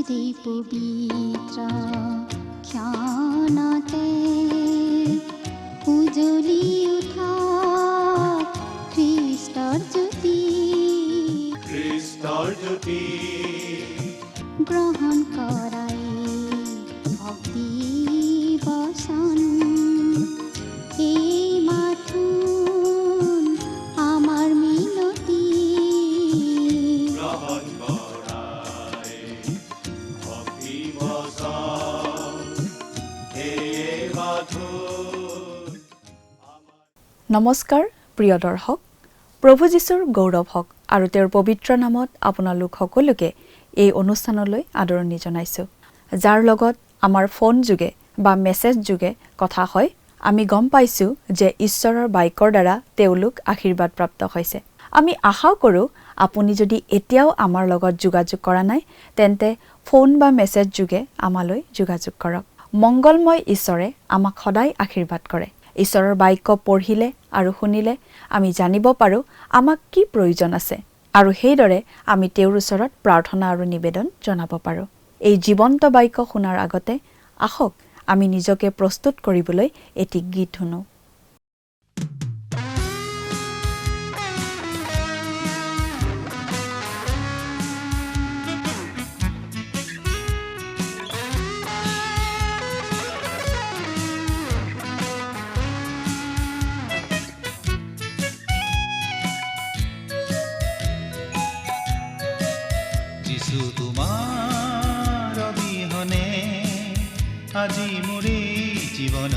যে পবিত্ৰ ক্ষণতে উজ্বলি উঠা খ্ৰীষ্টৰ জ্যোতি গ্ৰহণ কৰাই ভক্তি বচন এই মাথোন আমাৰ মিনতি গ্ৰহণ কৰাই ভক্তি বচন এই মাথোন। নমস্কাৰ প্ৰিয় দৰ্শক, প্ৰভু যীশুৰ গৌৰৱ হওক আৰু তেওঁৰ পবিত্ৰ নামত আপোনালোক সকলোকে এই অনুষ্ঠানলৈ আদৰণি জনাইছোঁ। যাৰ লগত আমাৰ ফোন যোগে বা মেছেজ যোগে কথা হয়, আমি গম পাইছোঁ যে ঈশ্বৰৰ বাক্যৰ দ্বাৰা তেওঁলোক আশীৰ্বাদপ্ৰাপ্ত হৈছে। আমি আশা কৰোঁ আপুনি যদি এতিয়াও আমাৰ লগত যোগাযোগ কৰা নাই, তেন্তে ফোন বা মেছেজ যোগে আমালৈ যোগাযোগ কৰক। মংগলময় ঈশ্বৰে আমাক সদায় আশীৰ্বাদ কৰে। ঈশ্বৰৰ বাক্য পঢ়িলে আৰু শুনিলে আমি জানিব পাৰোঁ আমাক কি প্ৰয়োজন আছে, আৰু সেইদৰে আমি তেওঁৰ ওচৰত প্ৰাৰ্থনা আৰু নিবেদন জনাব পাৰোঁ। এই জীৱন্ত বাক্য শুনাৰ আগতে আহক আমি নিজকে প্ৰস্তুত কৰিবলৈ এটি গীত শুনো। যিছু তোমাৰ অবিহনে আজি মোৰ এই জীৱন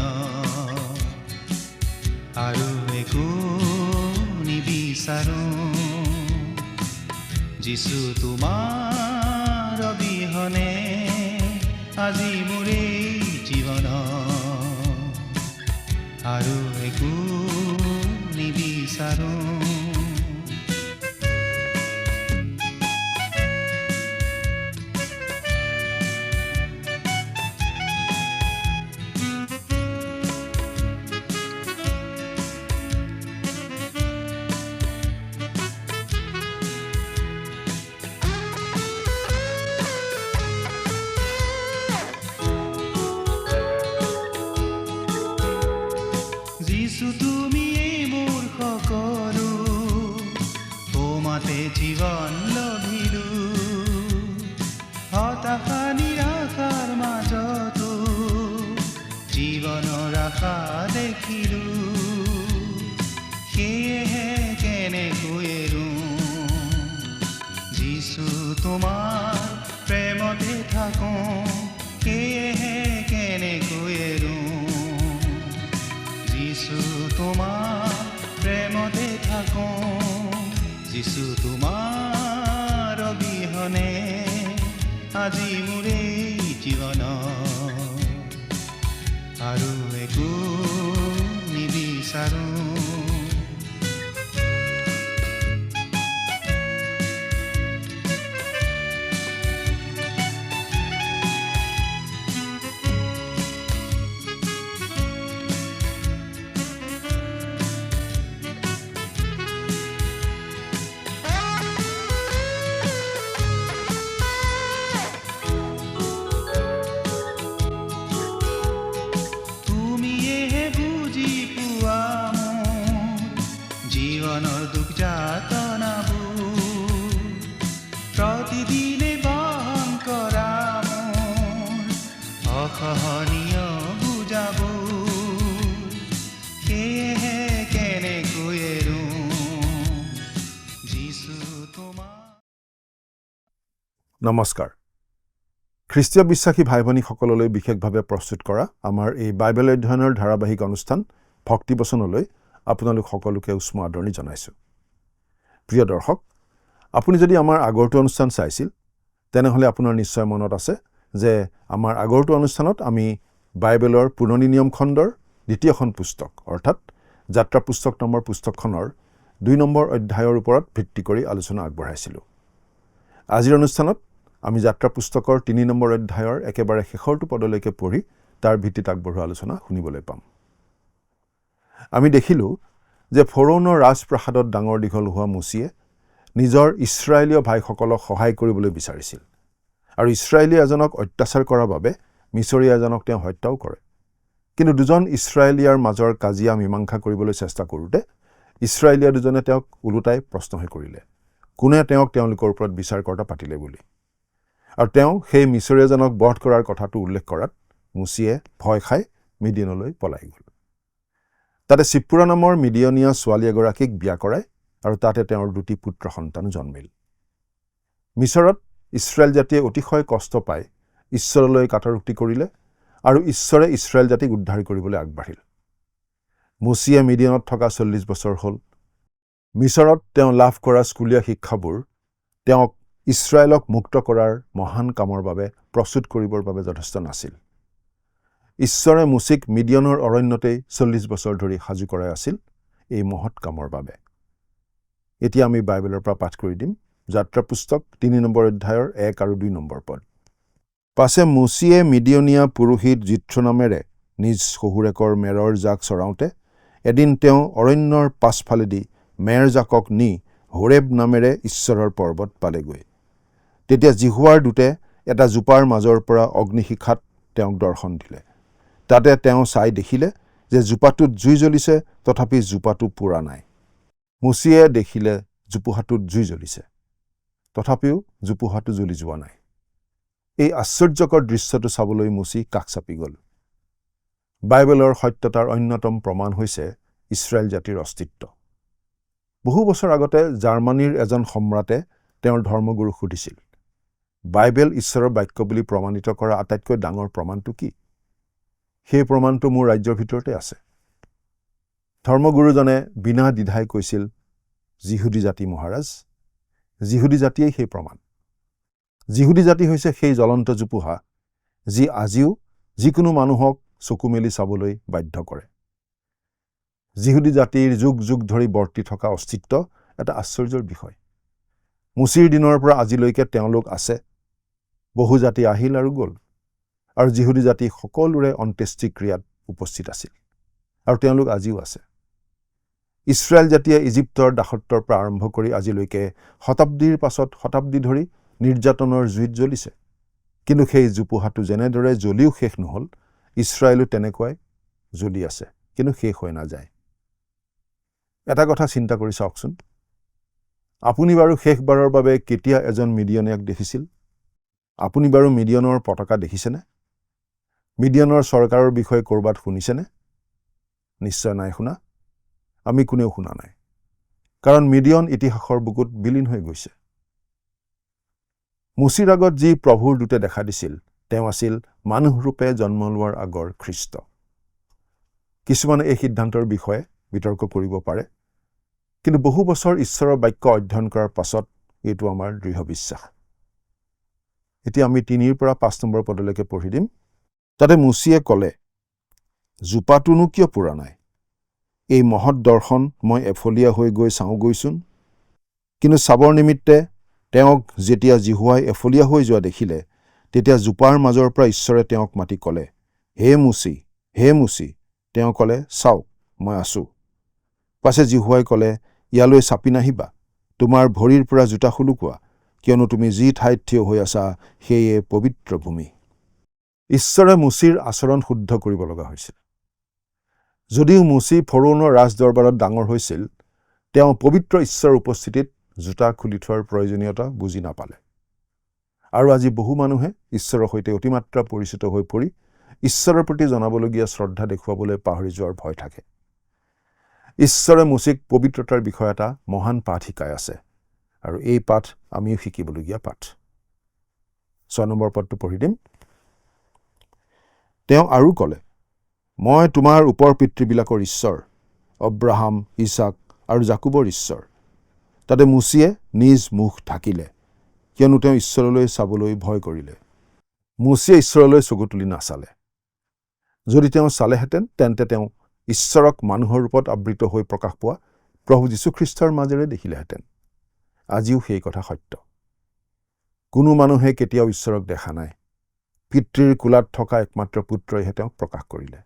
আৰু একো নিবিচাৰো। যিছু তোমাৰ অবিহনে আজি মোৰ এই জীৱন আৰু একো নিবিচাৰো। যিছু তুমিয়েই মোৰ সকলো, তোমাতে জীৱন লভিলো, হতাশা নিৰাশাৰ মাজতো জীৱনৰ আশা দেখিলো। সেয়েহে কেনেকৈ এৰো, যিছু তোমাৰ প্ৰেমতে থাকো, সেয়েহে কেনেকৈ এৰো। যিছু তোমাৰ প্ৰেমতে থাকো, যিছু তোমাৰ অবিহনে আজি মোৰ এই জীৱন আৰু একো নিবিচাৰো। জীৱনৰ দুখ যাতনাবোৰ প্ৰতিদিনে বহন কৰা মোৰ অসহনীয় বুজাবোৰ, সেয়েহে কেনেকৈ এৰো, যিছু তোমাৰ। নমস্কাৰ। খ্ৰীষ্টীয় বিশ্বাসী ভাই ভনীসকললৈ বিশেষভাৱে প্ৰস্তুত কৰা আমাৰ এই বাইবেল অধ্যয়নৰ ধাৰাবাহিক অনুষ্ঠান ভক্তিবচনলৈ আপোনালোক সকলোকে উষ্ম আদৰণি জনাইছোঁ। প্ৰিয় দৰ্শক, আপুনি যদি আমাৰ আগৰটো অনুষ্ঠান চাইছিল, তেনেহ'লে আপোনাৰ নিশ্চয় মনত আছে যে আমাৰ আগৰটো অনুষ্ঠানত আমি বাইবেলৰ পুৰণি নিয়ম খণ্ডৰ দ্বিতীয়খন পুস্তক অৰ্থাৎ যাত্ৰা পুস্তক নম্বৰ পুস্তকখনৰ 2 নম্বৰ অধ্যায়ৰ ওপৰত ভিত্তি কৰি আলোচনা আগবঢ়াইছিলোঁ। আজিৰ অনুষ্ঠানত আমি যাত্ৰা পুস্তকৰ 3 নম্বৰ অধ্যায়ৰ একেবাৰে শেষৰটো পদলৈকে পঢ়ি তাৰ ভিত্তিত আগবঢ়োৱা আলোচনা শুনিবলৈ পাম। আমি দেখিলোঁ যে ফৰোনৰ ৰাজপ্ৰাসাদত ডাঙৰ দীঘল হোৱা মুচিয়ে নিজৰ ইছৰাইলীয় ভাইসকলক সহায় কৰিবলৈ বিচাৰিছিল আৰু ইছৰাইলী এজনক অত্যাচাৰ কৰাৰ বাবে মিছৰীয়া এজনক তেওঁ হত্যাও কৰে। কিন্তু দুজন ইছৰাইলীয়াৰ মাজৰ কাজিয়া মীমাংসা কৰিবলৈ চেষ্টা কৰোঁতে ইছৰাইলীয়া দুজনে তেওঁক ওলোটাই প্ৰশ্নহে কৰিলে, কোনে তেওঁক তেওঁলোকৰ ওপৰত বিচাৰকৰ্তা পাতিলে বুলি। আৰু তেওঁ সেই মিছৰীয়াজনক বধ কৰাৰ কথাটো উল্লেখ কৰাত মুচিয়ে ভয় খাই মিডিয়নলৈ পলাই গ'ল। তাতে চিপ্পুৰা নামৰ মিডিয়নীয়া ছোৱালী এগৰাকীক বিয়া কৰায় আৰু তাতে তেওঁৰ 2টি পুত্ৰ সন্তান জন্মিল। মিছৰত ইছৰাইল জাতিয়ে অতিশয় কষ্ট পাই ঈশ্বৰলৈ কাটাৰুক্তি কৰিলে আৰু ঈশ্বৰে ইছৰাইল জাতিক উদ্ধাৰ কৰিবলৈ আগবাঢ়িল। মুচিয়ে মিডিয়নত থকা 40 বছৰ হ'ল। মিছৰত তেওঁ লাভ কৰা স্কুলীয়া শিক্ষাবোৰ তেওঁক ইছৰাইলক মুক্ত কৰাৰ মহান কামৰ বাবে প্ৰস্তুত কৰিবৰ বাবে যথেষ্ট নাছিল। ঈশ্বৰে মুচিক মিডিয়নৰ অৰণ্যতেই 40 বছৰ ধৰি সাজু কৰাই আছিল এই মহৎ কামৰ বাবে। এতিয়া আমি বাইবেলৰ পৰা পাঠ কৰি দিম যাত্ৰা পুস্তক 3 নম্বৰ অধ্যায়ৰ 1 আৰু 2 নম্বৰ পদ। পাছে মুচিয়ে মিডিয়নীয়া পুৰোহিত জিথ্ৰো নামেৰে নিজ শহুৰেকৰ মেৰৰ জাক চৰাওঁতে এদিন তেওঁ অৰণ্যৰ পাছফালেদি মেৰ জাকক নি হোৰেব নামেৰে ঈশ্বৰৰ পৰ্বত পালেগৈ। তেতিয়া জিহুৱাৰ দূতে এটা জোপাৰ মাজৰ পৰা অগ্নিশিখাত তেওঁক দৰ্শন দিলে। তাতে তেওঁ চাই দেখিলে যে জোপাটোত জুই জ্বলিছে, তথাপি জোপাটো পুৰা নাই। মুচিয়ে দেখিলে জোপোহাটোত জুই জ্বলিছে, তথাপিও জোপোহাটো জ্বলি যোৱা নাই। এই আশ্চৰ্যকৰ দৃশ্যটো চাবলৈ মুচি কাষ চাপি গ'ল। বাইবেলৰ সত্যতাৰ অন্যতম প্ৰমাণ হৈছে ইছৰাইল জাতিৰ অস্তিত্ব। বহু বছৰ আগতে জাৰ্মানীৰ এজন সম্ৰাটে তেওঁৰ ধৰ্মগুৰুক সুধিছিল, বাইবেল ঈশ্বৰৰ বাক্য বুলি প্ৰমাণিত কৰা আটাইতকৈ ডাঙৰ প্ৰমাণটো কি? সেই প্ৰমাণটো মোৰ ৰাজ্যৰ ভিতৰতে আছে। ধৰ্মগুৰুজনে বিনা দ্বিধাই কৈছিল, যিহুদী জাতি মহাৰাজ, যিহুদী জাতিয়েই সেই প্ৰমাণ। যিহুদী জাতি হৈছে সেই জ্বলন্ত জোপোহা যি আজিও যিকোনো মানুহক চকু মেলি চাবলৈ বাধ্য কৰে। যিহুদী জাতিৰ যুগ যুগ ধৰি বৰ্তি থকা অস্তিত্ব এটা আশ্চৰ্যৰ বিষয়। মুচিৰ দিনৰ পৰা আজিলৈকে তেওঁলোক আছে। বহু জাতি আহিল আৰু গ'ল, আৰু যিহুদী জাতি সকলোৰে অন্ত্যেষ্টিক্ৰিয়াত উপস্থিত আছিল, আৰু তেওঁলোক আজিও আছে। ইছৰাইল জাতিয়ে ইজিপ্তৰ দাসত্বৰ পৰা আৰম্ভ কৰি আজিলৈকে শতাব্দীৰ পাছত শতাব্দী ধৰি নিৰ্যাতনৰ জুইত জ্বলিছে। কিন্তু সেই জোপোহাটো যেনেদৰে জ্বলিও শেষ নহ'ল, ইছৰাইলো তেনেকুৱাই জ্বলি আছে, কিন্তু শেষ হৈ নাযায়। এটা কথা চিন্তা কৰি চাওকচোন, আপুনি বাৰু শেষবাৰৰ বাবে কেতিয়া এজন মিডিয়নীয়াক দেখিছিল? আপুনি বাৰু মিডিয়নৰ পতাকা দেখিছেনে? মিডিয়নৰ চৰকাৰৰ বিষয়ে ক'ৰবাত শুনিছেনে? নিশ্চয় নাই শুনা। আমি কোনেও শুনা নাই, কাৰণ মিডিয়ন ইতিহাসৰ বুকুত বিলীন হৈ গৈছে। মুচিৰ আগত যি প্ৰভুৰ দূতে দেখা দিছিল, তেওঁ আছিল মানুহৰূপে জন্ম লোৱাৰ আগৰ খ্ৰীষ্ট। কিছুমানে এই সিদ্ধান্তৰ বিষয়ে বিতৰ্ক কৰিব পাৰে, কিন্তু বহু বছৰ ঈশ্বৰৰ বাক্য অধ্যয়ন কৰাৰ পাছত এইটো আমাৰ দৃঢ় বিশ্বাস। এতিয়া আমি 3 পৰা 5 নম্বৰ পদলৈকে পঢ়ি দিম। তাতে মুচিয়ে ক'লে, জোপাটোনো কিয় পুৰা নাই? এই মহৎ দৰ্শন মই এফলীয়া হৈ গৈ চাওঁগৈচোন। কিন্তু চাবৰ নিমিত্তে তেওঁক যেতিয়া জিহুৱাই এফলীয়া হৈ যোৱা দেখিলে, তেতিয়া জোপাৰ মাজৰ পৰা ঈশ্বৰে তেওঁক মাতি ক'লে, হে মুচি, হে মুচি। তেওঁ ক'লে, চাওক, মই আছোঁ। পাছে জিহুৱাই ক'লে, ইয়ালৈ চাপি নাহিবা, তোমাৰ ভৰিৰ পৰা জোতা খুলুকোৱা, কিয়নো তুমি যি ঠাইত থিয় হৈ আছা সেয়ে পবিত্ৰ ভূমি। ঈশ্বৰে মুচিৰ আচৰণ শুদ্ধ কৰিব লগা হৈছিল। যদিও মুচি ফৰোনৰ ৰাজদৰবাৰত ডাঙৰ হৈছিল, তেওঁ পবিত্ৰ ঈশ্বৰৰ উপস্থিতিত জোতা খুলি থোৱাৰ প্ৰয়োজনীয়তা বুজি নাপালে। আৰু আজি বহু মানুহে ঈশ্বৰৰ সৈতে অতিমাত্ৰা পৰিচিত হৈ পৰি ঈশ্বৰৰ প্ৰতি জনাবলগীয়া শ্ৰদ্ধা দেখুৱাবলৈ পাহৰি যোৱাৰ ভয় থাকে। ঈশ্বৰে মুচিক পবিত্ৰতাৰ বিষয়ে এটা মহান পাঠ শিকাই আছে, আৰু এই পাঠ আমিও শিকিবলগীয়া পাঠ। 6 নম্বৰ পদটো পঢ়ি দিম। তেওঁ আৰু ক'লে, মই তোমাৰ ওপৰ পিতৃবিলাকৰ ঈশ্বৰ, অব্ৰাহাম, ইছাক আৰু জাকুবৰ ঈশ্বৰ। তাতে মুচিয়ে নিজ মুখ ঢাকিলে, কিয়নো তেওঁ ঈশ্বৰলৈ চাবলৈ ভয় কৰিলে। মুচিয়ে ঈশ্বৰলৈ চকু তুলি নাচালে। যদি তেওঁ চালেহেঁতেন, তেন্তে তেওঁ ঈশ্বৰক মানুহৰ ৰূপত আবৃত হৈ প্ৰকাশ পোৱা প্ৰভু যীশুখ্ৰীষ্টৰ মাজেৰে দেখিলেহেঁতেন। আজিও সেই কথা সত্য। কোনো মানুহে কেতিয়াও ঈশ্বৰক দেখা নাই। পিতৃৰ কোলাত থকা একমাত্ৰ পুত্ৰইহে তেওঁক প্ৰকাশ কৰিলে।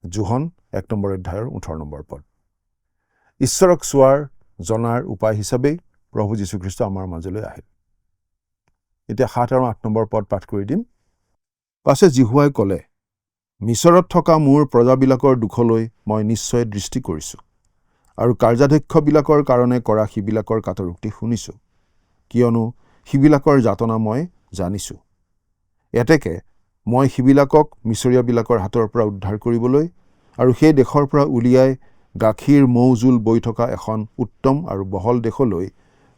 যোহন 1 নম্বৰ অধ্যায়ৰ 18 নম্বৰ পদ। ঈশ্বৰক চোৱাৰ জনাৰ উপায় হিচাপেই প্ৰভু যীশুখ্ৰীষ্ট আমাৰ মাজলৈ আহিল। এতিয়া 7 আৰু 8 নম্বৰ পদ পাঠ কৰি দিম। পাছে জিহুৱাই ক'লে, মিছৰত থকা মোৰ প্ৰজাবিলাকৰ দুখলৈ মই নিশ্চয় দৃষ্টি কৰিছোঁ আৰু কাৰ্যাধ্যক্ষবিলাকৰ কাৰণে কৰা সিবিলাকৰ কাটৰুক্তি শুনিছোঁ, কিয়নো সিবিলাকৰ যাতনা মই জানিছোঁ। এতেকে মই সিবিলাকক মিছৰীয়াবিলাকৰ হাতৰ পৰা উদ্ধাৰ কৰিবলৈ আৰু সেই দেশৰ পৰা উলিয়াই গাখীৰ মৌজোল বৈ থকা এখন উত্তম আৰু বহল দেশলৈ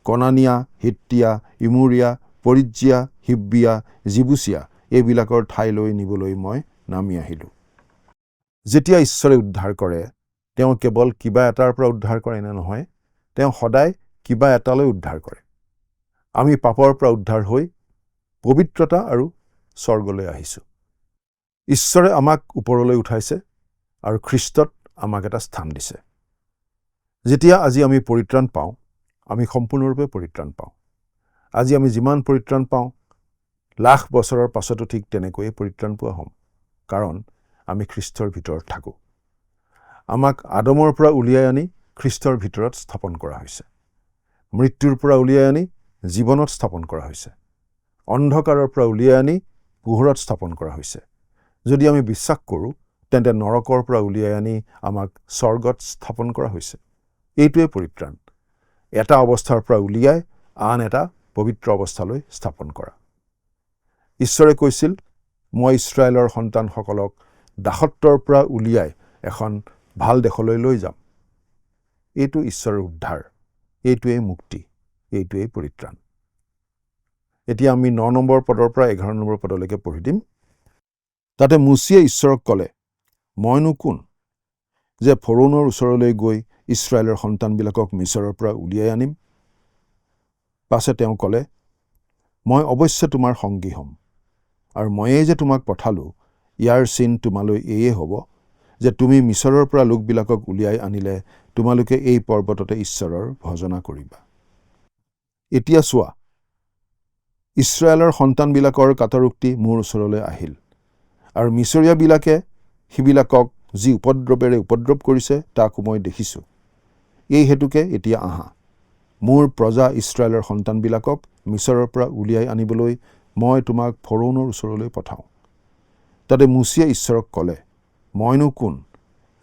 কনানিয়া, হিত্তিয়া, ইমুৰিয়া, পৰিজ্জিয়া, হিব্বিয়া, জিবুচিয়া এইবিলাকৰ ঠাইলৈ নিবলৈ মই নামি আহিলোঁ। যেতিয়া ঈশ্বৰে উদ্ধাৰ কৰে, তেওঁ কেৱল কিবা এটাৰ পৰা উদ্ধাৰ কৰে নে নহয়, তেওঁ সদায় কিবা এটালৈ উদ্ধাৰ কৰে। আমি পাপৰ পৰা উদ্ধাৰ হৈ পবিত্ৰতা আৰু স্বৰ্গলৈ আহিছোঁ। ঈশ্বৰে আমাক ওপৰলৈ উঠাইছে আৰু খ্ৰীষ্টত আমাক এটা স্থান দিছে। যেতিয়া আজি আমি পৰিত্ৰাণ পাওঁ, আমি সম্পূৰ্ণৰূপে পৰিত্ৰাণ পাওঁ। আজি আমি যিমান পৰিত্ৰাণ পাওঁ, লাখ বছৰৰ পাছতো ঠিক তেনেকৈয়ে পৰিত্ৰাণ পোৱা হ'ম, কাৰণ আমি খ্ৰীষ্টৰ ভিতৰত থাকোঁ। আমাক আদমৰ পৰা উলিয়াই আনি খ্ৰীষ্টৰ ভিতৰত স্থাপন কৰা হৈছে। মৃত্যুৰ পৰা উলিয়াই আনি জীৱনত স্থাপন কৰা হৈছে। অন্ধকাৰৰ পৰা উলিয়াই আনি পোহৰত স্থাপন কৰা হৈছে। যদি আমি বিশ্বাস কৰোঁ, তেন্তে নৰকৰ পৰা উলিয়াই আনি আমাক স্বৰ্গত স্থাপন কৰা হৈছে। এইটোৱে পৰিত্ৰাণ, এটা অৱস্থাৰ পৰা উলিয়াই আন এটা পবিত্ৰ অৱস্থালৈ স্থাপন কৰা। ঈশ্বৰে কৈছিল, মই ইছৰাইলৰ সন্তানসকলক দাসত্বৰ পৰা উলিয়াই এখন ভাল দেশলৈ লৈ যাম। এইটো ঈশ্বৰৰ উদ্ধাৰ, এইটোৱেই মুক্তি, এইটোৱেই পৰিত্ৰাণ। এতিয়া আমি 9 নম্বৰ পদৰ পৰা 11 নম্বৰ পদলৈকে পঢ়ি দিম। তাতে মুচিয়ে ঈশ্বৰক ক'লে, মইনো কোন যে ফৰোনৰ ওচৰলৈ গৈ ইছৰাইলৰ সন্তানবিলাকক মিছৰৰ পৰা উলিয়াই আনিম? পাছে তেওঁ ক'লে, মই অৱশ্যে তোমাৰ সংগী হ'ম, আৰু ময়েই যে তোমাক পঠালোঁ, ইয়াৰ চিন তোমালৈ এয়ে হ'ব যে তুমি মিছৰৰ পৰা লোকবিলাকক উলিয়াই আনিলে তোমালোকে এই পৰ্বততে ঈশ্বৰৰ ভজনা কৰিবা। এতিয়া চোৱা, ইছৰাইলৰ সন্তানবিলাকৰ কাটৰুক্তি মোৰ ওচৰলৈ আহিল, আৰু মিছৰীয়াবিলাকে সিবিলাকক যি উপদ্ৰৱেৰে উপদ্ৰৱ কৰিছে তাকো মই দেখিছোঁ। এই হেতুকে এতিয়া আহা, মোৰ প্ৰজা ইছৰাইলৰ সন্তানবিলাকক মিছৰৰ পৰা উলিয়াই আনিবলৈ মই তোমাক ফৰোনৰ ওচৰলৈ পঠাওঁ। তাতে মুচিয়ে ঈশ্বৰক ক'লে, মইনো কোন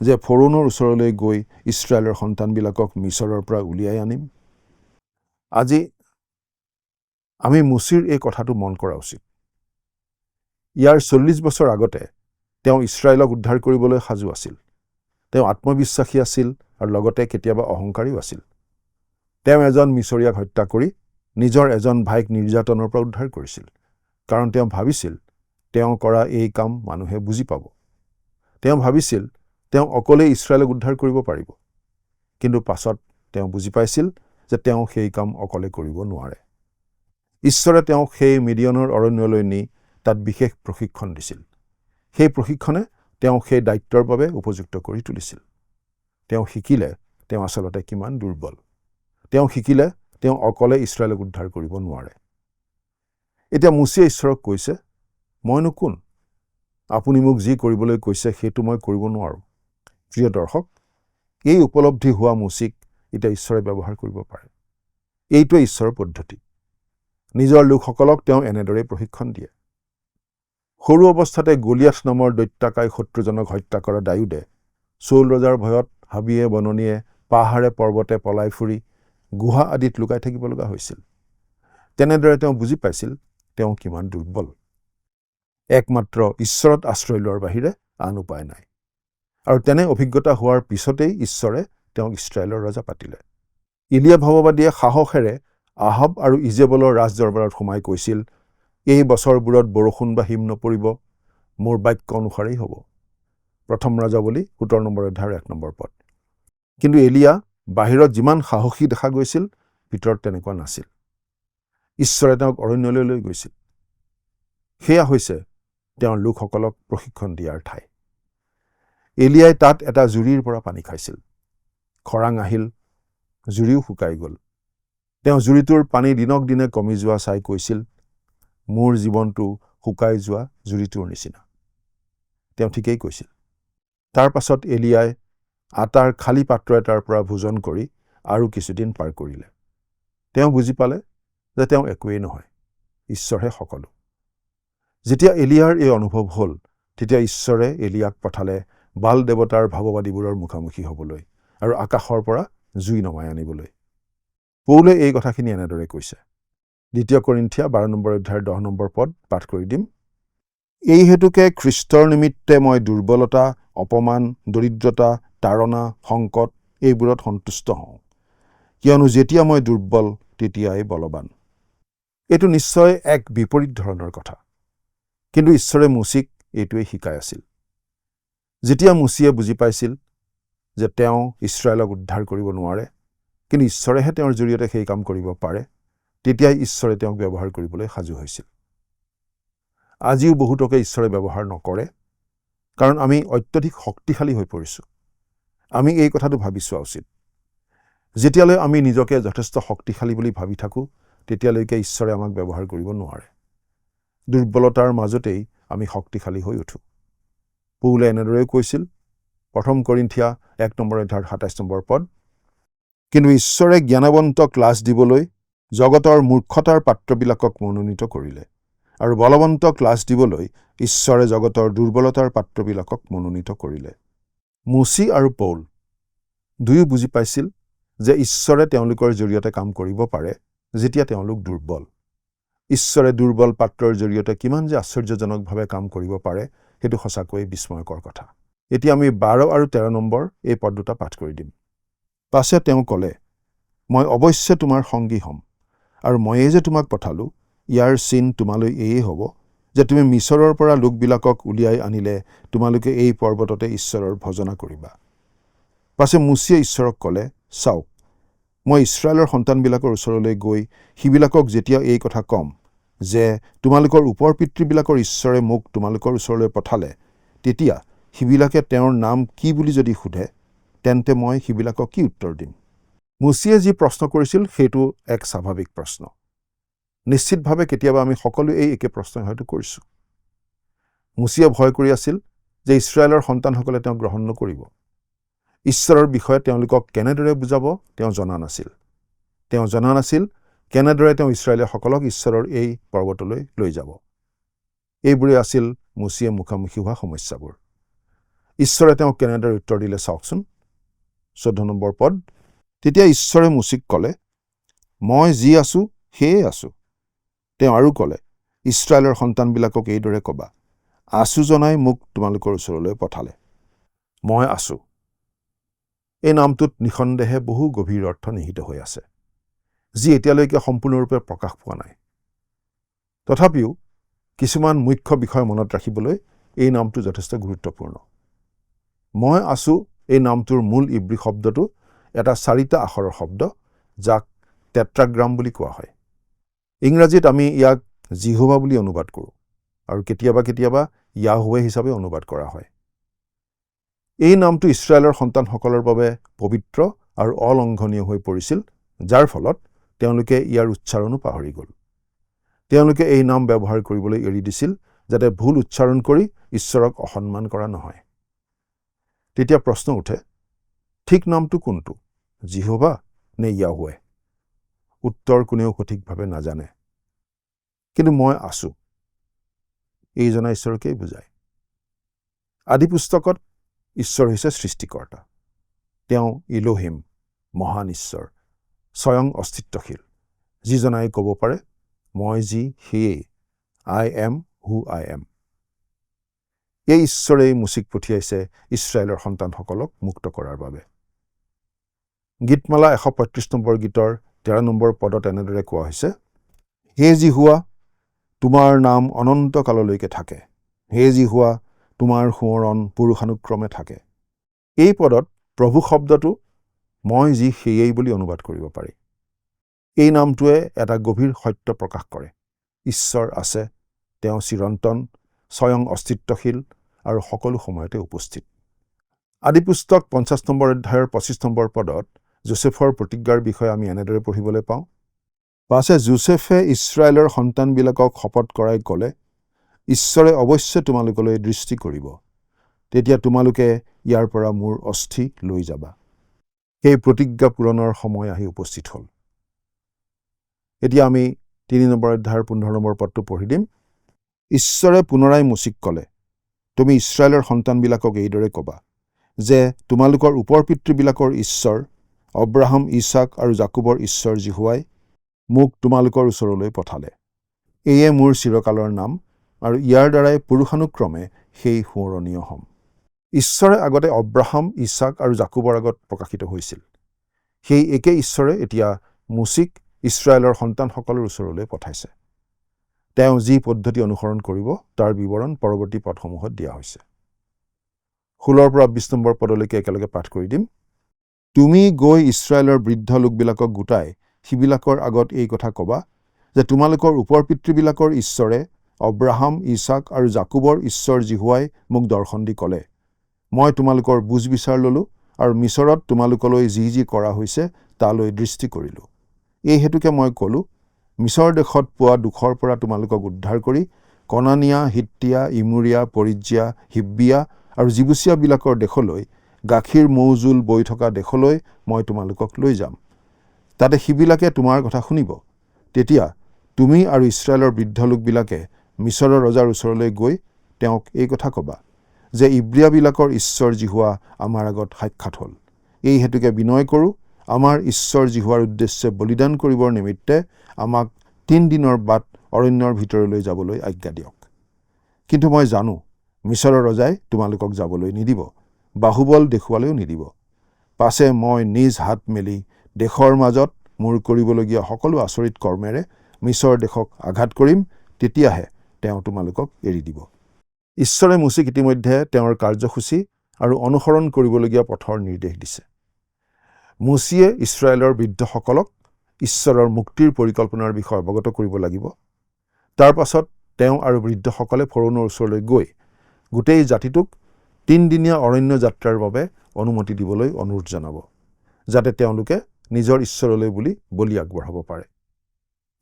যে ফৰোনৰ ওচৰলৈ গৈ ইছৰাইলৰ সন্তানবিলাকক মিছৰৰ পৰা উলিয়াই আনিম? আজি আমি মুচিৰ এই কথাটো মন কৰা উচিত। ইয়াৰ 40 বছৰ আগতে তেওঁ ইছৰাইলক উদ্ধাৰ কৰিবলৈ সাজু আছিল। তেওঁ আত্মবিশ্বাসী আছিল আৰু লগতে কেতিয়াবা অহংকাৰীও আছিল। তেওঁ এজন মিছৰীয়াক হত্যা কৰি নিজৰ এজন ভাইক নিৰ্যাতনৰ পৰা উদ্ধাৰ কৰিছিল, কাৰণ তেওঁ ভাবিছিল তেওঁ কৰা এই কাম মানুহে বুজি পাব। তেওঁ ভাবিছিল তেওঁ অকলেই ইছৰাইলক উদ্ধাৰ কৰিব পাৰিব, কিন্তু পাছত তেওঁ বুজি পাইছিল যে তেওঁ সেই কাম অকলে কৰিব নোৱাৰে। ঈশ্বৰে তেওঁক সেই মিডিয়নৰ অৰণ্যলৈ নি তাত বিশেষ প্ৰশিক্ষণ দিছিল। সেই প্ৰশিক্ষণে তেওঁক সেই দায়িত্বৰ বাবে উপযুক্ত কৰি তুলিছিল। তেওঁ শিকিলে তেওঁ আচলতে কিমান দুৰ্বল। তেওঁ শিকিলে তেওঁ অকলে ইছৰাইলক উদ্ধাৰ কৰিব নোৱাৰে। এতিয়া মুচিয়ে ঈশ্বৰক কৈছে, মইনো কোন? আপুনি মোক যি কৰিবলৈ কৈছে সেইটো মই কৰিব নোৱাৰোঁ। প্ৰিয় দৰ্শক, এই উপলব্ধি হোৱা মুচিক এতিয়া ঈশ্বৰে ব্যৱহাৰ কৰিব পাৰে। এইটোৱে ঈশ্বৰৰ পদ্ধতি। নিজৰ লোকসকলক তেওঁ এনেদৰেই প্ৰশিক্ষণ দিয়ে। সৰু অৱস্থাতে গলিয়াথ নামৰ দৈত্যাকাই শত্ৰুজনক হত্যা কৰা দায়ুদে চৌল ৰজাৰ ভয়ত হাবিয়ে বননিয়ে পাহাৰে পৰ্বতে পলাই ফুৰি গুহা আদিত লুকাই থাকিব লগা হৈছিল। তেনেদৰে তেওঁ বুজি পাইছিল তেওঁ কিমান দুৰ্বল। একমাত্ৰ ঈশ্বৰত আশ্ৰয় লোৱাৰ বাহিৰে আন উপায় নাই। আৰু তেনে অভিজ্ঞতা হোৱাৰ পিছতেই ঈশ্বৰে তেওঁক ইছৰাইলৰ ৰজা পাতিলে। ইলিয়া ভৱবাদীয়ে সাহসেৰে আহাব আৰু ইজেবলৰ ৰাজদৰবাৰত সোমাই কৈছিল, এই বছৰবোৰত বৰষুণ বা হিম নপৰিব, মোৰ বাক্য অনুসাৰেই হ'ব। প্ৰথম ৰাজাৱলী 17 নম্বৰ অধ্যায়ৰ 1 নম্বৰ পদ। কিন্তু এলিয়া বাহিৰত যিমান সাহসী দেখা গৈছিল, ভিতৰত তেনেকুৱা নাছিল। ঈশ্বৰে তেওঁক অৰণ্যলৈ লৈ গৈছিল। সেয়া হৈছে তেওঁৰ লোকসকলক প্ৰশিক্ষণ দিয়াৰ ঠাই। এলিয়াই তাত এটা জুৰিৰ পৰা পানী খাইছিল। খৰাং আহিল, জুৰিও শুকাই গ'ল। তেওঁ জুৰিটোৰ পানী দিনক দিনে কমি যোৱা চাই কৈছিল, মোৰ জীৱনটো শুকাই যোৱা জুৰিটোৰ নিচিনা। তেওঁ ঠিকেই কৈছিল। তাৰ পাছত এলিয়াই আটাৰ খালী পাত্ৰ এটাৰ পৰা ভোজন কৰি আৰু কিছুদিন পাৰ কৰিলে। তেওঁ বুজি পালে যে তেওঁ একোৱেই নহয়। ঈশ্বৰহে সকলো। যেতিয়া এলিয়াৰ এই অনুভৱ হ'ল, তেতিয়া ঈশ্বৰে এলিয়াক পঠালে বাল দেৱতাৰ ভাৱবাদীবোৰৰ মুখামুখি হ'বলৈ আৰু আকাশৰ পৰা জুই নমাই আনিবলৈ। পৌলে এই কথাখিনি এনেদৰে কৈছে। 2 কৰিন্থিয়া 12 নম্বৰ অধ্যায়ৰ 10 নম্বৰ পদ পাঠ কৰি দিম। এই হেতুকে খ্ৰীষ্টৰ নিমিত্তে মই দুৰ্বলতা, অপমান, দৰিদ্ৰতা, তাৰণা, সংকট এইবোৰত সন্তুষ্ট হওঁ, কিয়নো যেতিয়া মই দুৰ্বল তেতিয়াই বলৱান। এইটো নিশ্চয় এক বিপৰীত ধৰণৰ কথা, কিন্তু ঈশ্বৰে মুচিক এইটোৱেই শিকাই আছিল। যেতিয়া মুচিয়ে বুজি পাইছিল যে তেওঁ ইছৰাইলক উদ্ধাৰ কৰিব নোৱাৰে, কিন্তু ঈশ্বৰেহে তেওঁৰ জৰিয়তে সেই কাম কৰিব পাৰে, তেতিয়াই ঈশ্বৰে তেওঁক ব্যৱহাৰ কৰিবলৈ সাজু হৈছিল। আজিও বহুতকে ঈশ্বৰে ব্যৱহাৰ নকৰে, কাৰণ আমি অত্যধিক শক্তিশালী হৈ পৰিছোঁ। আমি এই কথাটো ভাবি চোৱা উচিত। যেতিয়ালৈ আমি নিজকে যথেষ্ট শক্তিশালী বুলি ভাবি থাকোঁ, তেতিয়ালৈকে ঈশ্বৰে আমাক ব্যৱহাৰ কৰিব নোৱাৰে। দুৰ্বলতাৰ মাজতেই আমি শক্তিশালী হৈ উঠোঁ। পৌলে এনেদৰে কৈছিল, 1 কৰিন্থিয়া 1 নম্বৰ অধ্যায়ৰ 27 নম্বৰ পদ, কিন্তু ঈশ্বৰে জ্ঞানৱন্তক লাজ দিবলৈ জগতৰ মূৰ্খতাৰ পাত্ৰবিলাকক মনোনীত কৰিলে, আৰু বলৱন্তক লাজ দিবলৈ ঈশ্বৰে জগতৰ দুৰ্বলতাৰ পাত্ৰবিলাকক মনোনীত কৰিলে। মুচি আৰু পৌল দুয়ো বুজি পাইছিল যে ঈশ্বৰে তেওঁলোকৰ জৰিয়তে কাম কৰিব পাৰে যেতিয়া তেওঁলোক দুৰ্বল। ঈশ্বৰে দুৰ্বল পাত্ৰৰ জৰিয়তে কিমান যে আশ্চৰ্যজনকভাৱে কাম কৰিব পাৰে, সেইটো সঁচাকৈয়ে বিস্ময়কৰ কথা। এতিয়া আমি 12 আৰু 13 নম্বৰ এই পদ দুটা পাঠ কৰি দিম। পাছে তেওঁ ক'লে, মই অৱশ্যে তোমাৰ সংগী হ'ম, আৰু ময়েই যে তোমাক পঠালোঁ, ইয়াৰ চিন তোমালৈ এয়ে হ'ব যে তুমি মিছৰৰ পৰা লোকবিলাকক উলিয়াই আনিলে তোমালোকে এই পৰ্বততে ঈশ্বৰৰ ভজনা কৰিবা। পাছে মুচিয়ে ঈশ্বৰক ক'লে, চাওক, মই ইছৰাইলৰ সন্তানবিলাকৰ ওচৰলৈ গৈ সিবিলাকক যেতিয়া এই কথা ক'ম যে তোমালোকৰ ওপৰ পিতৃবিলাকৰ ঈশ্বৰে মোক তোমালোকৰ ওচৰলৈ পঠালে, তেতিয়া সিবিলাকে তেওঁৰ নাম কি বুলি যদি সোধে, তেন্তে মই সিবিলাকক কি উত্তৰ দিম? মুচিয়ে যি প্ৰশ্ন কৰিছিল সেইটো এক স্বাভাৱিক প্ৰশ্ন। নিশ্চিতভাৱে কেতিয়াবা আমি সকলোৱে এই একে প্ৰশ্ন হয়তো কৰিছোঁ। মুচিয়ে ভয় কৰি আছিল যে ইছৰাইলৰ সন্তানসকলে তেওঁক গ্ৰহণ নকৰিব। ঈশ্বৰৰ বিষয়ে তেওঁলোকক কেনেদৰে বুজাব তেওঁ জনা নাছিল। তেওঁ জনা নাছিল কেনেদৰে তেওঁ ইছৰাইলীসকলক ঈশ্বৰৰ এই পৰ্বতলৈ লৈ যাব। এইবোৰে আছিল মুচিয়ে মুখামুখি হোৱা সমস্যাবোৰ। ঈশ্বৰে তেওঁক কেনেদৰে উত্তৰ দিলে চাওকচোন। 14 নম্বৰ পদ, তেতিয়া ঈশ্বৰে মুচিক ক'লে, মই যি আছোঁ সেয়ে আছোঁ। তেওঁ আৰু ক'লে, ইছৰাইলৰ সন্তানবিলাকক এইদৰে ক'বা, আছোঁ জনাই মোক তোমালোকৰ ওচৰলৈ পঠালে। মই আছোঁ। এই নামটোত নিঃসন্দেহে বহু গভীৰ অৰ্থ নিহিত হৈ আছে, যি এতিয়ালৈকে সম্পূৰ্ণৰূপে প্ৰকাশ পোৱা নাই। তথাপিও কিছুমান মুখ্য বিষয় মনত ৰাখিবলৈ এই নামটো যথেষ্ট গুৰুত্বপূৰ্ণ। মই আছোঁ এই নামটোৰ মূল ইব্ৰী শব্দটো এটা 4টা আখৰৰ শব্দ, যাক টেট্ৰাগ্ৰাম বুলি কোৱা হয়। ইংৰাজীত আমি ইয়াক জিহোৱা বুলি অনুবাদ কৰোঁ, আৰু কেতিয়াবা কেতিয়াবা ইয়াহৱে হিচাপে অনুবাদ কৰা হয়। এই নামটো ইছৰাইলৰ সন্তানসকলৰ বাবে পবিত্ৰ আৰু অলংঘনীয় হৈ পৰিছিল, যাৰ ফলত তেওঁলোকে ইয়াৰ উচ্চাৰণো পাহৰি গ'ল। তেওঁলোকে এই নাম ব্যৱহাৰ কৰিবলৈ এৰি দিছিল, যাতে ভুল উচ্চাৰণ কৰি ঈশ্বৰক অসন্মান কৰা নহয়। তেতিয়া প্ৰশ্ন উঠে, ঠিক নামটো কোনটো, জিহোৱা নে ইয়াহৱে? উত্তৰ কোনেও সঠিকভাৱে নাজানে। কিন্তু মই আছোঁ এই জনা ঈশ্বৰকেই বুজায়। আদি পুস্তকত ঈশ্বৰ হৈছে সৃষ্টিকৰ্তা। তেওঁ ইলোহিম, মহান ঈশ্বৰ, স্বয়ং অস্তিত্বশীল, যিজনাই ক'ব পাৰে, মই যি সেয়েই, I am who I am. এই ঈশ্বৰেই মুচিক পঠিয়াইছে ইছৰাইলৰ সন্তানসকলক মুক্ত কৰাৰ বাবে। গীতমালা 135 নম্বৰ গীতৰ 13 নম্বৰ পদত এনেদৰে কোৱা হৈছে, হে জিহোৱা, তোমাৰ নাম অনন্ত কাললৈকে থাকে। হে জিহোৱা, তোমাৰ সোঁৱৰণ পুৰুষানুক্ৰমে থাকে। এই পদত প্ৰভু শব্দটো মই যি সেয়েই বুলি অনুবাদ কৰিব পাৰি। এই নামটোৱে এটা গভীৰ সত্য প্ৰকাশ কৰে। ঈশ্বৰ আছে, তেওঁ চিৰন্তন, স্বয়ং অস্তিত্বশীল আৰু সকলো সময়তে উপস্থিত। আদি পুস্তক 50 নম্বৰ অধ্যায়ৰ 25 নম্বৰ পদত যোছেফৰ প্ৰতিজ্ঞাৰ বিষয়ে আমি এনেদৰে পঢ়িবলৈ পাওঁ, পাছে যোছেফে ইছৰাইলৰ সন্তানবিলাকক শপত কৰাই ক'লে, ঈশ্বৰে অৱশ্যে তোমালোকলৈ দৃষ্টি কৰিব, তেতিয়া তোমালোকে ইয়াৰ পৰা মোৰ অস্থি লৈ যাবা। সেই প্ৰতিজ্ঞা পূৰণৰ সময় আহি উপস্থিত হ'ল। এতিয়া আমি 3 নম্বৰ অধ্যায়ৰ 15 নম্বৰ পদটো পঢ়ি দিম। ঈশ্বৰে পুনৰাই মুচিক ক'লে, তুমি ইছৰাইলৰ সন্তানবিলাকক এইদৰে ক'বা যে তোমালোকৰ ওপৰ পিতৃবিলাকৰ ঈশ্বৰ অব্ৰাহাম, ইছাক আৰু জাকুবৰ ঈশ্বৰ জিহুৱাই মোক তোমালোকৰ ওচৰলৈ পঠালে। এয়ে মোৰ চিৰকালৰ নাম আৰু ইয়াৰ দ্বাৰাই পুৰুষানুক্ৰমে সেই সোঁৱৰণীয় হ'ম। ঈশ্বৰে আগতে অব্ৰাহাম, ইছাক আৰু জাকুবৰ আগত প্ৰকাশিত হৈছিল। সেই একে ঈশ্বৰে এতিয়া মুচিক ইছৰাইলৰ সন্তানসকলৰ ওচৰলৈ পঠাইছে। তেওঁ যি পদ্ধতি অনুসৰণ কৰিব তাৰ বিৱৰণ পৰৱৰ্তী পদসমূহত দিয়া হৈছে। 16 পৰা 20 নম্বৰ পদলৈকে একেলগে পাঠ কৰি দিম। তুমি গৈ ইছৰাইলৰ বৃদ্ধ লোকবিলাকক গোটাই সিবিলাকৰ আগত এই কথা ক'বা যে তোমালোকৰ ওপৰ পিতৃবিলাকৰ ঈশ্বৰে অব্ৰাহাম, ইছাক আৰু জাকুবৰ ঈশ্বৰ জিহুৱাই মোক দৰ্শন দি ক'লে, মই তোমালোকৰ বুজ বিচাৰ ল'লোঁ আৰু মিছৰত তোমালোকলৈ যি যি কৰা হৈছে তালৈ দৃষ্টি কৰিলোঁ। এই হেতুকে মই ক'লোঁ, মিছৰ দেশত পোৱা দুখৰ পৰা তোমালোকক উদ্ধাৰ কৰি কনানিয়া, হিত্তিয়া, ইমুৰিয়া, পৰিজ্জিয়া, হিব্বিয়া আৰু জিবুচিয়াবিলাকৰ দেশলৈ, গাখীৰ মৌজোল বৈ থকা দেশলৈ মই তোমালোকক লৈ যাম। তাতে সিবিলাকে তোমাৰ কথা শুনিব। তেতিয়া তুমি আৰু ইছৰাইলৰ বৃদ্ধ লোকবিলাকে মিছৰৰ ৰজাৰ ওচৰলৈ গৈ তেওঁক এই কথা ক'বা যে ইব্ৰিয়াবিলাকৰ ঈশ্বৰ জিহুৱা আমাৰ আগত সাক্ষাৎ হ'ল। এই হেতুকে বিনয় কৰোঁ, আমাৰ ঈশ্বৰ জিহুৱাৰ উদ্দেশ্যে বলিদান কৰিবৰ নিমিত্তে আমাক 3 দিনৰ বাট অৰণ্যৰ ভিতৰলৈ যাবলৈ আজ্ঞা দিয়ক। কিন্তু মই জানো মিছৰৰ ৰজাই তোমালোকক যাবলৈ নিদিব, বাহুবল দেখুৱালেও নিদিব। পাছে মই নিজ হাত মেলি দেশৰ মাজত মোৰ কৰিবলগীয়া সকলো আচৰিত কৰ্মেৰে মিছৰ দেশক আঘাত কৰিম, তেতিয়াহে তেওঁ তোমালোকক এৰি দিব। ঈশ্বৰে মুচিক ইতিমধ্যে তেওঁৰ কাৰ্যসূচী আৰু অনুসৰণ কৰিবলগীয়া পথৰ নিৰ্দেশ দিছে। মুচিয়ে ইছৰাইলৰ বৃদ্ধসকলক ঈশ্বৰৰ মুক্তিৰ পৰিকল্পনাৰ বিষয়ে অৱগত কৰিব লাগিব। তাৰ পাছত তেওঁ আৰু বৃদ্ধসকলে ফৰোনৰ ওচৰলৈ গৈ গোটেই জাতিটোক 3 দিনীয়া অৰণ্য যাত্ৰাৰ বাবে অনুমতি দিবলৈ অনুৰোধ জনাব, যাতে তেওঁলোকে নিজৰ ঈশ্বৰলৈ বুলি বলি আগবঢ়াব পাৰে।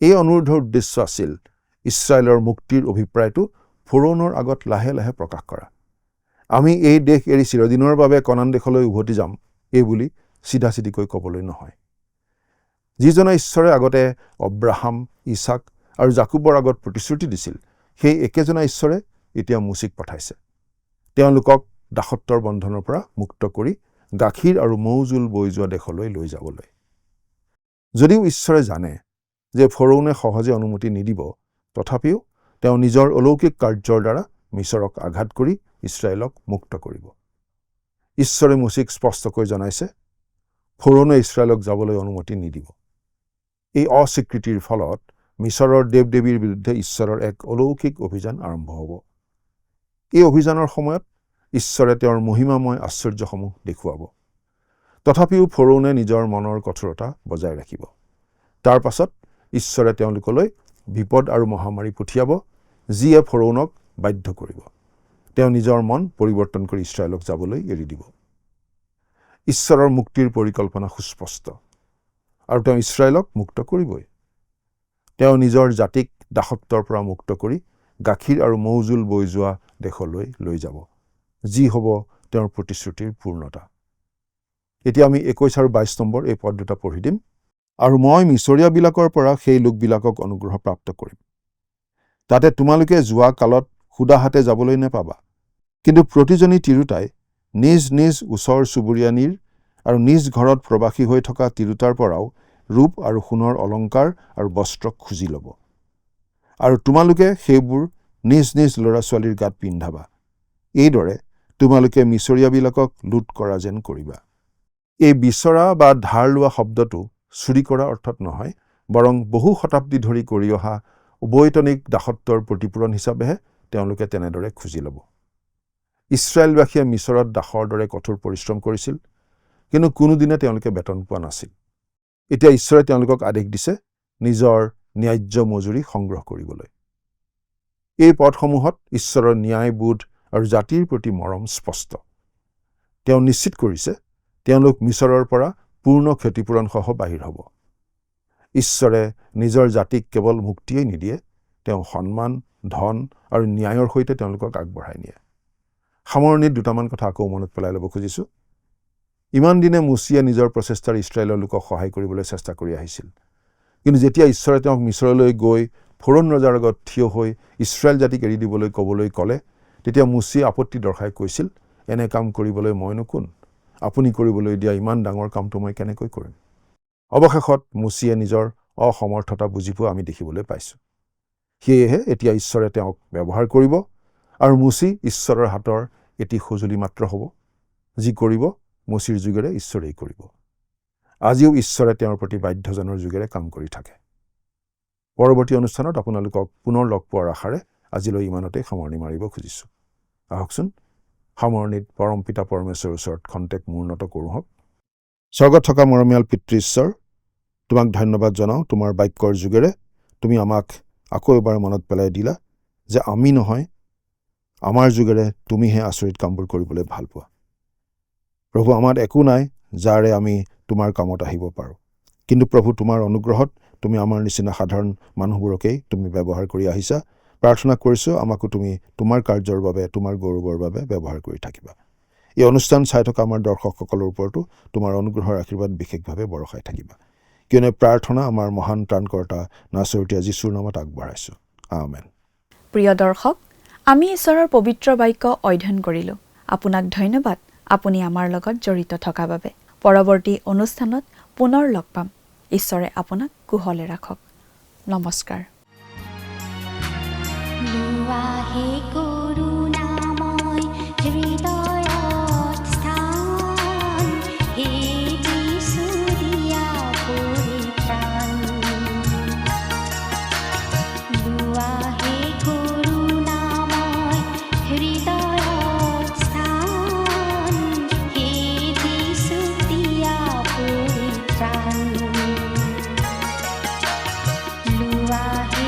এই অনুৰোধৰ উদ্দেশ্য আছিল ইছৰাইলৰ মুক্তিৰ অভিপ্ৰায়টো ফৰোনৰ আগত লাহে লাহে প্ৰকাশ কৰা। আমি এই দেশ এৰি চিৰদিনৰ বাবে কনান দেশলৈ উভতি যাম, এই বুলি চিধা চিধিকৈ ক'বলৈ নহয়। যিজনে ঈশ্বৰে আগতে অব্ৰাহাম, ইছাক আৰু জাকুবৰ আগত প্ৰতিশ্ৰুতি দিছিল, সেই একেজনা ঈশ্বৰে এতিয়া মুচিক পঠাইছে তেওঁলোকক দাসত্বৰ বন্ধনৰ পৰা মুক্ত কৰি গাখীৰ আৰু মৌজোল বৈ যোৱা দেশলৈ লৈ যাবলৈ। যদিও ঈশ্বৰে জানে যে ফৰোনে সহজে অনুমতি নিদিব, তথাপিও তেওঁ নিজৰ অলৌকিক কাৰ্যৰ দ্বাৰা মিছৰক আঘাত কৰি ইছৰাইলক মুক্ত কৰিব। ঈশ্বৰে মুচিক স্পষ্টকৈ জনাইছে, ফৰোনে ইছৰাইলক যাবলৈ অনুমতি নিদিব। এই অস্বীকৃতিৰ ফলত মিছৰৰ দেৱ দেৱীৰ বিৰুদ্ধে ঈশ্বৰৰ এক অলৌকিক অভিযান আৰম্ভ হ'ব। এই অভিযানৰ সময়ত ঈশ্বৰে তেওঁৰ মহিমাময় আশ্চৰ্যসমূহ দেখুৱাব। তথাপিও ফৰোনে নিজৰ মনৰ কঠোৰতা বজাই ৰাখিব। তাৰ পাছত ঈশ্বৰে তেওঁলোকলৈ বিপদ আৰু মহামাৰী পঠিয়াব, যিয়ে ফৰোনক বাধ্য কৰিব। তেওঁ নিজৰ মন পৰিৱৰ্তন কৰি ইছৰাইলক যাবলৈ এৰি দিব। ঈশ্বৰৰ মুক্তিৰ পৰিকল্পনা সুস্পষ্ট আৰু তেওঁ ইছৰাইলক মুক্ত কৰিবই। তেওঁ নিজৰ জাতিক দাসত্বৰ পৰা মুক্ত কৰি গাখীৰ আৰু মৌজোল বৈ যোৱা দেশলৈ লৈ যাব, যি হ'ব তেওঁৰ প্ৰতিশ্ৰুতিৰ পূৰ্ণতা। এতিয়া আমি 21 আৰু 22 নম্বৰ এই পদ দুটা পঢ়ি দিম। আৰু মই মিছৰীয়াবিলাকৰ পৰা সেই লোকবিলাকক অনুগ্ৰহ প্ৰাপ্ত কৰিম। তাতে তোমালোকে যোৱা কালত সুদা হাতে যাবলৈ নেপাবা, কিন্তু প্ৰতিজনী তিৰোতাই নিজ নিজ ওচৰ চুবুৰীয়ানীৰ আৰু নিজ ঘৰত প্ৰবাসী হৈ থকা তিৰোতাৰ পৰাও ৰূপ আৰু সোণৰ অলংকাৰ আৰু বস্ত্ৰ খুজি ল'ব। আৰু তোমালোকে সেইবোৰ নিজ নিজ ল'ৰা ছোৱালীৰ গাত পিন্ধাবা। এইদৰে তোমালোকে মিছৰীয়াবিলাকক লুট কৰা যেন কৰিবা। এই বিচৰা বা ধাৰ লোৱা শব্দটো চুৰি কৰা অৰ্থত নহয়, বৰং বহু শতাব্দী ধৰি কৰি অহা উভৈতনিক দাসত্বৰ প্ৰতিপূৰণ হিচাপেহে তেওঁলোকে তেনেদৰে খুজি ল'ব। ইছৰাইলবাসীয়ে মিছৰত দাসৰ দৰে কঠোৰ পৰিশ্ৰম কৰিছিল, কিন্তু কোনোদিনে তেওঁলোকে বেতন পোৱা নাছিল। এতিয়া ঈশ্বৰে তেওঁলোকক আদেশ দিছে নিজৰ ন্যায্য মজুৰি সংগ্ৰহ কৰিবলৈ। এই পদসমূহত ঈশ্বৰৰ ন্যায়বোধ আৰু জাতিৰ প্ৰতি মৰম স্পষ্ট। তেওঁ নিশ্চিত কৰিছে তেওঁলোক মিছৰৰ পৰা পূৰ্ণ ক্ষতিপূৰণসহ বাহিৰ হ'ব। ঈশ্বৰে নিজৰ জাতিক কেৱল মুক্তিয়েই নিদিয়ে, তেওঁ সন্মান, ধন আৰু ন্যায়ৰ সৈতে তেওঁলোকক আগবঢ়াই নিয়ে। সামৰণিত দুটামান কথা আকৌ মনত পেলাই ল'ব খুজিছোঁ। ইমান দিনে মুচিয়ে নিজৰ প্ৰচেষ্টাৰ ইছৰাইলৰ লোকক সহায় কৰিবলৈ চেষ্টা কৰি আহিছিল, কিন্তু যেতিয়া ঈশ্বৰে তেওঁক মিছৰলৈ গৈ ফৰোন ৰজাৰ আগত থিয় হৈ ইছৰাইল জাতিক এৰি দিবলৈ ক'বলৈ ক'লে, তেতিয়া মুচিয়ে আপত্তি দৰ্শাই কৈছিল, এনে কাম কৰিবলৈ মইনো কোন? আপুনি কৰিবলৈ দিয়া ইমান ডাঙৰ কামটো মই কেনেকৈ কৰিম? অৱশেষত মুচিয়ে নিজৰ অসমৰ্থতা বুজি পোৱা আমি দেখিবলৈ পাইছোঁ। সেয়েহে এতিয়া ঈশ্বৰে তেওঁক ব্যৱহাৰ কৰিব আৰু মুচি ঈশ্বৰৰ হাতৰ এটি সঁজুলি মাত্ৰ হ'ব। যি কৰিব মুচিৰ যোগেৰে ঈশ্বৰেই কৰিব। আজিও ঈশ্বৰে তেওঁৰ প্ৰতি বাধ্যজনৰ যোগেৰে কাম কৰি থাকে। পৰৱৰ্তী অনুষ্ঠানত আপোনালোকক পুনৰ লগ পোৱাৰ আশাৰে আজিলৈ ইমানতে সামৰণি মাৰিব খুজিছোঁ। আহকচোন সামৰণিত পৰম পিতা পৰমেশ্বৰৰ ওচৰত খন্তেক মূৰ্ণত কৰোঁ হওক। স্বৰ্গত থকা মৰমীয়াল পিতৃ ঈশ্বৰ, তোমাক ধন্যবাদ জনাওঁ। তোমাৰ বাক্যৰ যোগেৰে তুমি আমাক আকৌ এবাৰ মনত পেলাই দিলা যে আমি নহয়, আমাৰ যোগেৰে তুমিহে আচৰিত কামবোৰ কৰিবলৈ ভাল পোৱা। প্ৰভু, আমাৰ একো নাই যাৰে আমি তোমাৰ কামত আহিব পাৰোঁ, কিন্তু প্ৰভু তোমাৰ অনুগ্ৰহত তুমি আমাৰ নিচিনা সাধাৰণ মানুহবোৰকেই তুমি ব্যৱহাৰ কৰি আহিছা। প্ৰাৰ্থনা কৰিছোঁ আমাকো তুমি তোমাৰ কাৰ্যৰ বাবে, তোমাৰ গৌৰৱৰ বাবে ব্যৱহাৰ কৰি থাকিবা। এই অনুষ্ঠান চাই থকা আমাৰ দৰ্শকসকলৰ ওপৰতো তোমাৰ অনুগ্ৰহৰ আশীৰ্বাদ বিশেষভাৱে বৰষাই থাকিবা, কিয়নো প্ৰাৰ্থনা আমাৰ মহান ত্ৰাণকৰ্তা নাছৰতীয়া যীশুৰ নামত আগবঢ়াইছোঁ। আমেন। প্ৰিয় দৰ্শক, আমি ঈশ্বৰৰ পবিত্ৰ বাক্য অধ্যয়ন কৰিলোঁ। আপোনাক ধন্যবাদ আপুনি আমাৰ লগত জড়িত থকা বাবে। পৰৱৰ্তী অনুষ্ঠানত পুনৰ লগ পাম। ঈশ্বৰে আপোনাক কুশলে ৰাখক। নমস্কাৰ। লোৱা হে কৰুণাময় হৃদয়ত স্থান, হে যিশু দিয়া পৰিত্ৰাণ। লোৱা হে কৰুণাময় হৃদয়ত স্থান, হে যিশু দিয়া পৰিত্ৰাণ। লোৱা হে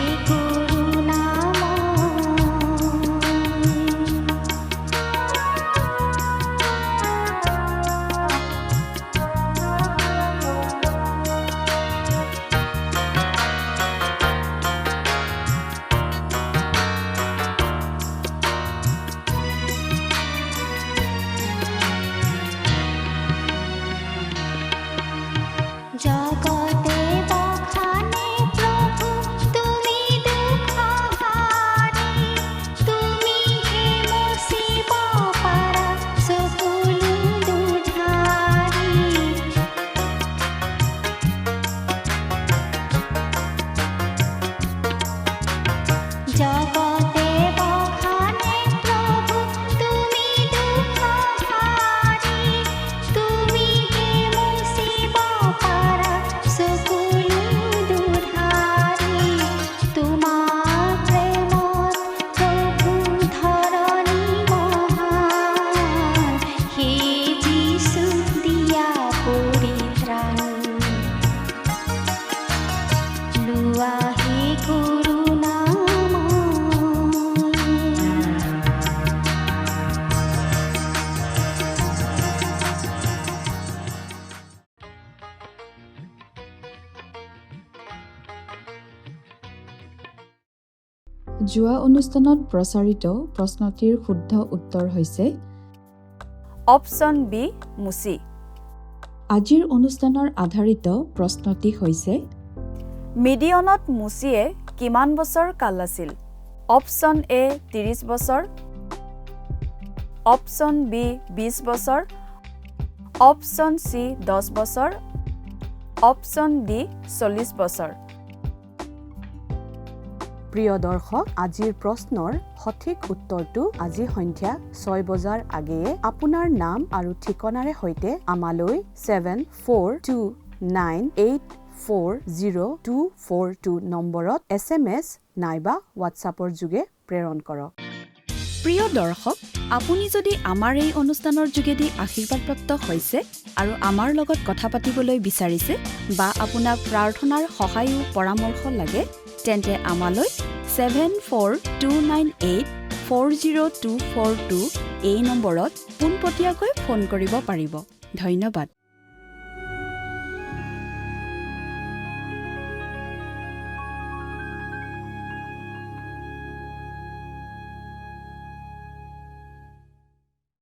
জগতে বখানে প্ৰভু তুমি দুখহাৰী, তুমি হে মুচিব পাৰা সকলো দুধাৰী। জগতে বখানে প্ৰভু তুমি দুখহাৰী, তুমি হে মুচিব পাৰা সকলো দুধাৰী। তোমাৰ প্ৰেমত প্ৰভু ধৰণী মহান, হে যিশু দিয়া পৰিত্ৰাণ। লোৱা হে কৰুণাময়। যোৱা অনুষ্ঠানত প্ৰচাৰিত প্ৰশ্নটিৰ শুদ্ধ উত্তৰ হৈছে অপশ্যন বি মুচি। আজিৰ অনুষ্ঠানৰ আধাৰিত প্ৰশ্নটি হৈছে মিডিয়নত মুচিয়ে কিমান বছৰ কাল আছিল? অপশ্যন এ 30 বছৰ, অপশ্যন বি 20 বছৰ, অপশ্যন চি 10 বছৰ, অপশ্যন ডি 40 বছৰ। প্ৰিয় দৰ্শক, আজিৰ প্ৰশ্নৰ সঠিক উত্তৰটো আজি সন্ধিয়া 6 বজাৰ আগেয়ে আপোনাৰ নাম আৰু ঠিকনাৰে সৈতে আমালৈ 7429840242 নম্বৰত SMS নাইবা হোৱাটছআপৰ যোগে প্ৰেৰণ কৰক। প্ৰিয় দৰ্শক, আপুনি যদি আমাৰ এই অনুষ্ঠানৰ যোগেদি আশীৰ্বাদপ্ৰাপ্ত হৈছে আৰু আমাৰ লগত কথা পাতিবলৈ বিচাৰিছে বা আপোনাক প্ৰাৰ্থনাৰ সহায়ো পৰামৰ্শ লাগে, তেন্তে আমালৈ 7429840242 এই নম্বৰত পোনপটীয়াকৈ ফোন কৰিব পাৰিব। ধন্যবাদ।